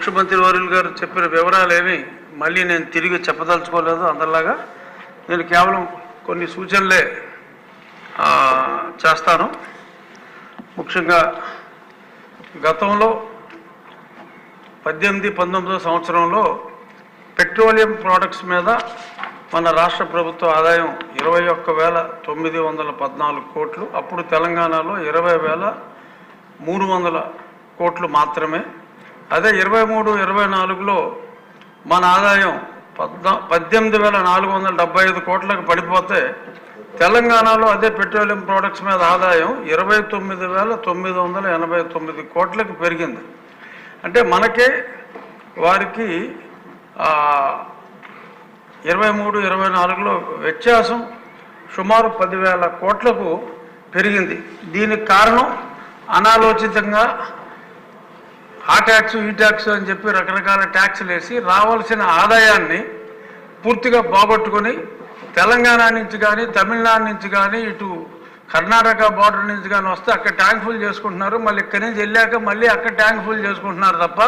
ముఖ్యమంత్రి వర్యులు గారు చెప్పిన వివరాలేమి మళ్ళీ నేను తిరిగి చెప్పదలుచుకోలేదు. అందరిలాగా నేను కేవలం కొన్ని సూచనలే చేస్తాను. ముఖ్యంగా గతంలో 18-19 సంవత్సరంలో పెట్రోలియం ప్రోడక్ట్స్ మీద మన రాష్ట్ర ప్రభుత్వ ఆదాయం 21,914 కోట్లు. అప్పుడు తెలంగాణలో 20,300 కోట్లు మాత్రమే. అదే 23-24లో మన ఆదాయం 18,475 కోట్లకు పడిపోతే తెలంగాణలో అదే పెట్రోలియం ప్రోడక్ట్స్ మీద ఆదాయం 29,989 కోట్లకు పెరిగింది. అంటే మనకే వారికి 23-24లో వ్యత్యాసం సుమారు 10,000 కోట్లకు పెరిగింది. దీనికి కారణం అనాలోచితంగా ఆ ట్యాక్స్ ఈ ట్యాక్స్ అని చెప్పి రకరకాల ట్యాక్సులు వేసి రావాల్సిన ఆదాయాన్ని పూర్తిగా బాగొట్టుకొని తెలంగాణ నుంచి కానీ తమిళనాడు నుంచి కానీ ఇటు కర్ణాటక బార్డర్ నుంచి కానీ వస్తే అక్కడ ట్యాంక్ ఫుల్ చేసుకుంటున్నారు. మళ్ళీ ఇక్కడి నుంచి వెళ్ళాక మళ్ళీ అక్కడ ట్యాంక్ ఫుల్ చేసుకుంటున్నారు తప్ప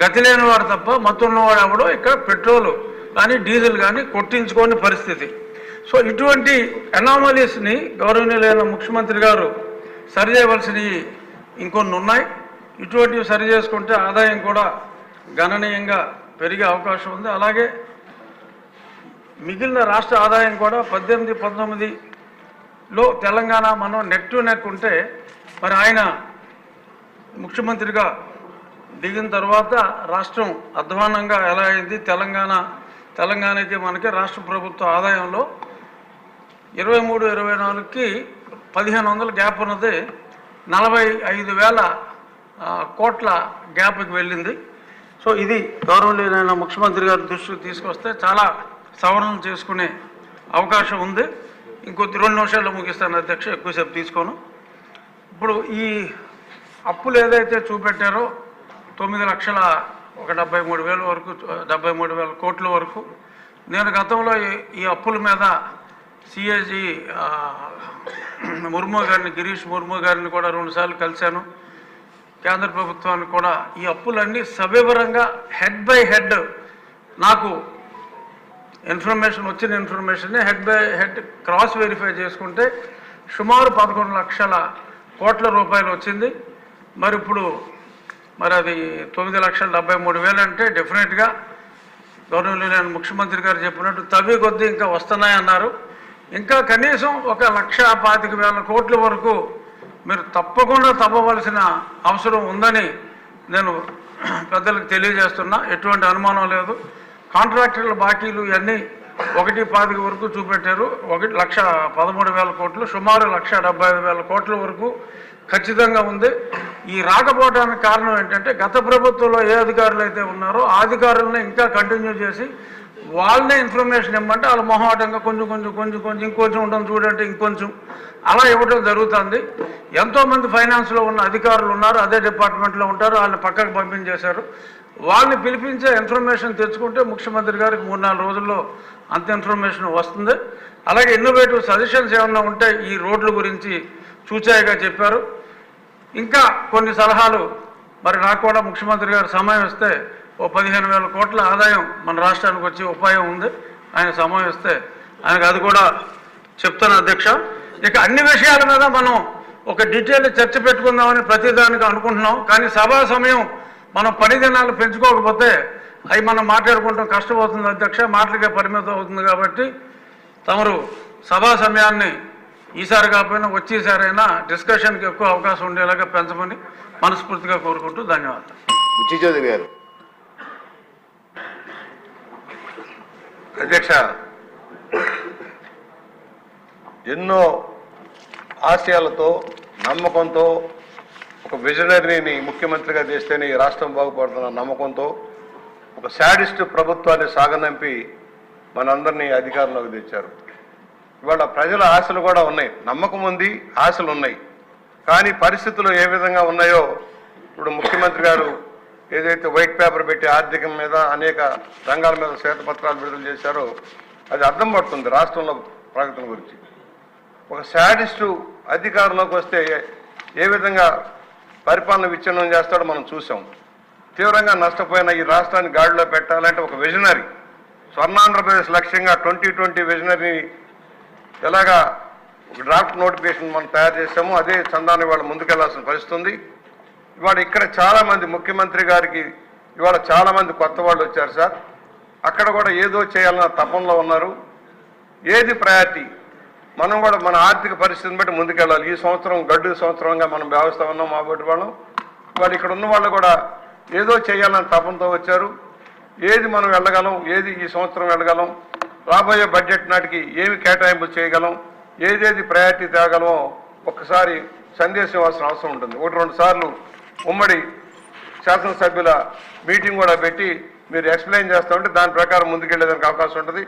గతి లేనివాడు తప్ప మత్తున్నవాడు ఎవడో ఇక్కడ పెట్రోల్ కానీ డీజిల్ కానీ కొట్టించుకోని పరిస్థితి. సో ఇటువంటి అనామలీస్ని గౌరవనీయులైన ముఖ్యమంత్రి గారు సరిచేయవలసినవి ఇంకొన్ని ఉన్నాయి. ఇటువంటివి సరి చేసుకుంటే ఆదాయం కూడా గణనీయంగా పెరిగే అవకాశం ఉంది. అలాగే మిగిలిన రాష్ట్ర ఆదాయం కూడా 18-19లో తెలంగాణ మనం నెక్ టు నెక్ ఉంటే మరి ఆయన ముఖ్యమంత్రిగా దిగిన తర్వాత రాష్ట్రం అధ్వానంగా ఎలా అయింది, తెలంగాణకి మనకి రాష్ట్ర ప్రభుత్వ ఆదాయంలో 23-24కి 1,500 గ్యాప్ ఉన్నది 45,000 కోట్ల గ్యాప్కి వెళ్ళింది. సో ఇది గౌరవనీయులైన ముఖ్యమంత్రి గారి దృష్టికి తీసుకొస్తే చాలా సవరణలు చేసుకునే అవకాశం ఉంది. ఇంకొద్ది 2 నిమిషాల్లో ముగిస్తాను అధ్యక్ష, ఎక్కువసేపు తీసుకోను. ఇప్పుడు ఈ అప్పులు ఏదైతే చూపెట్టారో 9,73,000 వరకు 73,000 కోట్ల వరకు నేను గతంలో ఈ అప్పుల మీద సిఏజీ ముర్ము గారిని గిరీష్ ముర్ము గారిని కూడా 2 సార్లు కలిశాను. కేంద్ర ప్రభుత్వానికి కూడా ఈ అప్పులన్నీ సవివరంగా హెడ్ బై హెడ్ నాకు వచ్చిన ఇన్ఫర్మేషన్ని head by head cross verify చేసుకుంటే సుమారు 11 లక్షల కోట్ల రూపాయలు వచ్చింది. మరి ఇప్పుడు అది 9,73,000 అంటే డెఫినెట్గా గౌరవనీయులైన ముఖ్యమంత్రి గారు చెప్పినట్టు తవ్వి కొద్దీ ఇంకా వస్తున్నాయన్నారు. ఇంకా కనీసం 1,25,000 కోట్ల వరకు మీరు తప్పకుండా తవ్వవలసిన అవసరం ఉందని నేను పెద్దలకు తెలియజేస్తున్నా. ఎటువంటి అనుమానం లేదు. కాంట్రాక్టర్ల బాకీలు ఇవన్నీ 1,25,000 వరకు చూపెట్టారు. 1,13,000 కోట్లు సుమారు 1,75,000 కోట్ల వరకు ఖచ్చితంగా ఉంది. ఈ రాకపోవడానికి కారణం ఏంటంటే గత ప్రభుత్వంలో ఏ అధికారులు అయితే ఉన్నారో ఆ అధికారులను ఇంకా కంటిన్యూ చేసి వాళ్ళనే ఇన్ఫర్మేషన్ ఇవ్వమంటే వాళ్ళ మొహమాటంగా కొంచెం ఇంకొంచెం ఉండడం చూడంటే ఇంకొంచెం అలా ఇవ్వడం జరుగుతుంది. ఎంతోమంది ఫైనాన్స్లో ఉన్న అధికారులు ఉన్నారు, అదే డిపార్ట్మెంట్లో ఉంటారు, వాళ్ళని పక్కకు పంపించేశారు. వాళ్ళని పిలిపించే ఇన్ఫర్మేషన్ తెచ్చుకుంటే ముఖ్యమంత్రి గారికి 3-4 రోజుల్లో అంత ఇన్ఫర్మేషన్ వస్తుంది. అలాగే ఇన్నోవేటివ్ సజెషన్స్ ఏమన్నా ఉంటే ఈ రోడ్ల గురించి చూచాయిగా చెప్పారు. ఇంకా కొన్ని సలహాలు మరి నాకు కూడా ముఖ్యమంత్రి గారు సమయం ఇస్తే 15,000 కోట్ల ఆదాయం మన రాష్ట్రానికి వచ్చే ఉపాయం ఉంది. ఆయన సమయం ఇస్తే ఆయనకు అది కూడా చెప్తాను అధ్యక్ష. ఇక అన్ని విషయాల మీద మనం ఒక డీటెయిల్ చర్చ పెట్టుకుందామని ప్రతిదానికి అనుకుంటున్నాం. కానీ సభా సమయం మనం 10 దినాలు పెంచుకోకపోతే అవి మనం మాట్లాడుకుంటాం కష్టమవుతుంది అధ్యక్ష, మాటలకే పరిమితం అవుతుంది. కాబట్టి తమరు సభా సమయాన్ని ఈసారి కాకపోయినా వచ్చేసారైనా డిస్కషన్కి ఎక్కువ అవకాశం ఉండేలాగా పెంచమని మనస్ఫూర్తిగా కోరుకుంటూ ధన్యవాదాలు. చౌదరి గారు. అధ్యక్ష, ఎన్నో ఆశయాలతో నమ్మకంతో ఒక విజనరీని ముఖ్యమంత్రిగా చేస్తేనే ఈ రాష్ట్రం బాగుపడుతున్న నమ్మకంతో ఒక శాడిస్ట్ ప్రభుత్వాన్ని సాగనంపి మనందరినీ అధికారంలోకి తెచ్చారు. ఇవాళ ప్రజల ఆశలు కూడా ఉన్నాయి, నమ్మకం ఉంది, ఆశలు ఉన్నాయి. కానీ పరిస్థితులు ఏ విధంగా ఉన్నాయో ఇప్పుడు ముఖ్యమంత్రి గారు ఏదైతే వైట్ పేపర్ పెట్టి ఆర్థికం మీద అనేక రంగాల మీద శ్వేతపత్రాలు విడుదల చేశారో అది అర్థం పడుతుంది రాష్ట్రంలో ప్రగతిని గురించి. ఒక శాడిస్టు అధికారంలోకి వస్తే ఏ విధంగా పరిపాలన విచ్ఛిన్నం చేస్తాడో మనం చూసాం. తీవ్రంగా నష్టపోయిన ఈ రాష్ట్రాన్ని గాడిలో పెట్టాలంటే ఒక విజనరీ స్వర్ణాంధ్రప్రదేశ్ లక్ష్యంగా 2020 విజనరీ ఎలాగా ఒక డ్రాఫ్ట్ నోటిఫికేషన్ మనం తయారు చేసామో అదే చందాన్ని ఇవాళ ముందుకెళ్లాల్సిన పరిస్థితి ఉంది. ఇవాళ ఇక్కడ చాలామంది ముఖ్యమంత్రి గారికి ఇవాళ చాలామంది కొత్త వాళ్ళు వచ్చారు సార్. అక్కడ కూడా ఏదో చేయాలన్న తపనలో ఉన్నారు. ఏది ప్రయారిటీ? మనం కూడా మన ఆర్థిక పరిస్థితిని బట్టి ముందుకెళ్ళాలి. ఈ సంవత్సరం గడ్డు సంవత్సరంగా మనం వ్యవస్థ ఉన్నాం మా బట్టి వాళ్ళం. వాళ్ళు ఇక్కడ ఉన్న వాళ్ళు కూడా ఏదో చేయాలన్న తపనతో వచ్చారు. ఏది మనం వెళ్ళగలం, ఏది ఈ సంవత్సరం వెళ్ళగలం, రాబోయే బడ్జెట్ నాటికి ఏమి కేటాయింపులు చేయగలం, ఏదేది ప్రయారిటీ తేగలమో ఒక్కసారి సందేశం ఇవ్వాల్సిన అవసరం ఉంటుంది. 1-2 సార్లు ఉమ్మడి శాసనసభ్యుల మీటింగ్ కూడా పెట్టి మీరు ఎక్స్ప్లెయిన్ చేస్తూ ఉంటే దాని ప్రకారం ముందుకెళ్లేదానికి అవకాశం ఉంటుంది.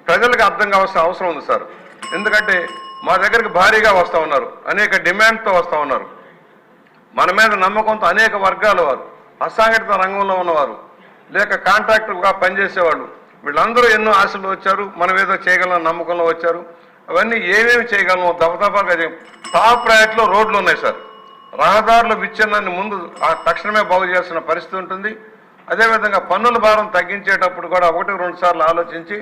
ప్రజలకు అర్థం కావాల్సిన అవసరం ఉంది సార్. ఎందుకంటే మా దగ్గరికి భారీగా వస్తూ ఉన్నారు, అనేక డిమాండ్తో వస్తూ ఉన్నారు. మన మీద నమ్మకంతో అనేక వర్గాల వారు, అసంఘటిత రంగంలో ఉన్నవారు, లేక కాంట్రాక్టర్గా పనిచేసేవాళ్ళు, వీళ్ళందరూ ఎన్నో ఆశలు వచ్చారు. మనం ఏదో చేయగలం నమ్మకంలో వచ్చారు. అవన్నీ ఏమేమి చేయగలమో దఫదఫాగా టాప్ ప్రయారిటీలో రోడ్లు ఉన్నాయి సార్. రహదారుల విచ్ఛిన్నాన్ని ముందు తక్షణమే బాగు చేయాల్సిన పరిస్థితి ఉంటుంది. అదేవిధంగా పన్నుల భారం తగ్గించేటప్పుడు కూడా 1-2 సార్లు ఆలోచించి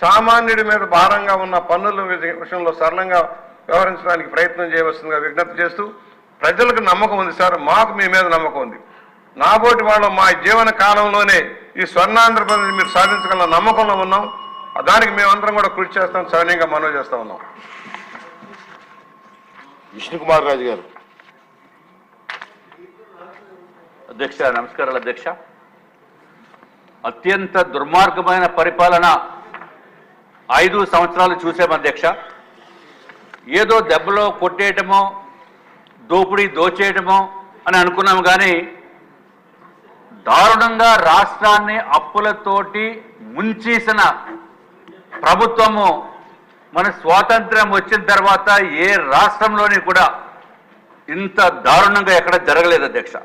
సామాన్యుడి మీద భారంగా ఉన్న పన్నుల విషయంలో సరళంగా వ్యవహరించడానికి ప్రయత్నం చేయవలసిందిగా విజ్ఞప్తి చేస్తూ, ప్రజలకు నమ్మకం ఉంది సార్, మాకు మీ మీద నమ్మకం ఉంది. నాబోటి వాళ్ళు మా జీవన కాలంలోనే ఈ స్వర్ణాంధ్రప్రదేశ్ మీరు సాధించగల నమ్మకంలో ఉన్నాం. దానికి మేమందరం కూడా కృషి చేస్తాం, సవినయంగా మనవి చేస్తా ఉన్నాం. విష్ణుకుమార్ రాజు గారు. అధ్యక్ష, నమస్కారాలు అధ్యక్ష. అత్యంత దుర్మార్గమైన పరిపాలన 5 సంవత్సరాలు చూసాం అధ్యక్ష. ఏదో దెబ్బలో కొట్టేయటమో దోచేయటమో అని అనుకున్నాము, కానీ దారుణంగా రాష్ట్రాన్ని అప్పులతోటి ముంచేసిన ప్రభుత్వము మన స్వాతంత్ర్యం వచ్చిన తర్వాత ఏ రాష్ట్రంలోని కూడా ఇంత దారుణంగా ఎక్కడ జరగలేదు అధ్యక్ష.